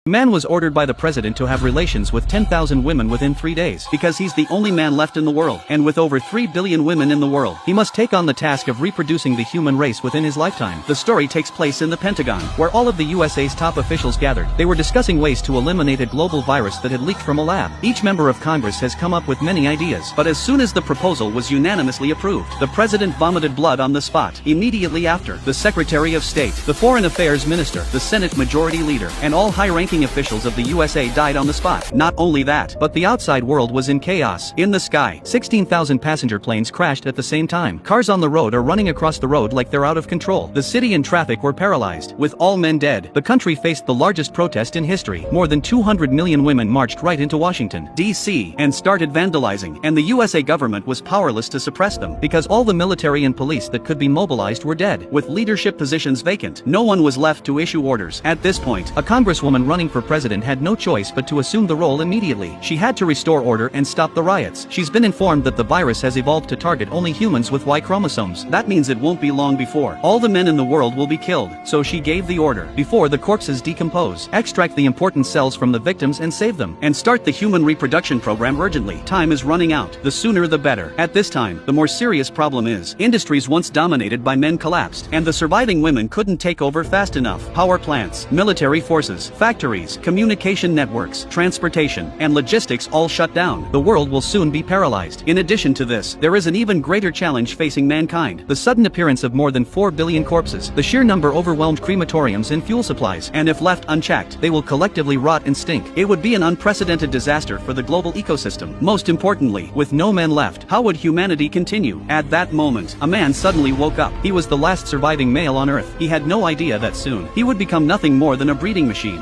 Man was ordered by the president to have relations with 10,000 women within 3 days because he's the only man left in the world, and with over 3 billion women in the world, he must take on the task of reproducing the human race within his lifetime. The story takes place in the Pentagon, where all of the USA's top officials gathered. They were discussing ways to eliminate a global virus that had leaked from a lab. Each member of Congress has come up with many ideas, but as soon as the proposal was unanimously approved, the president vomited blood on the spot. Immediately after, the Secretary of State, the Foreign Affairs Minister, the Senate Majority Leader, and all high-ranking officials of the USA died on the spot. Not only that, but the outside world was in chaos. In the sky, 16,000 passenger planes crashed at the same time. Cars on the road are running across the road like they're out of control. The city and traffic were paralyzed. With all men dead, the country faced the largest protest in history. More than 200 million women marched right into Washington, D.C., and started vandalizing, and the USA government was powerless to suppress them, because all the military and police that could be mobilized were dead. With leadership positions vacant, no one was left to issue orders. At this point, a congresswoman running for president had no choice but to assume the role immediately. She had to restore order and stop the riots. She's been informed that the virus has evolved to target only humans with Y chromosomes. That means it won't be long before all the men in the world will be killed. So she gave the order, before the corpses decompose, extract the important cells from the victims and save them, and start the human reproduction program urgently. Time is running out. The sooner the better. At this time, the more serious problem is, industries once dominated by men collapsed, and the surviving women couldn't take over fast enough. Power plants, military forces, factories, communication networks, transportation, and logistics all shut down. The world will soon be paralyzed. In addition to this, there is an even greater challenge facing mankind: the sudden appearance of more than 4 billion corpses. The sheer number overwhelmed crematoriums and fuel supplies, and if left unchecked, they will collectively rot and stink. It would be an unprecedented disaster for the global ecosystem. Most importantly, with no men left, how would humanity continue? At that moment, a man suddenly woke up. He was the last surviving male on Earth. He had no idea that soon, he would become nothing more than a breeding machine.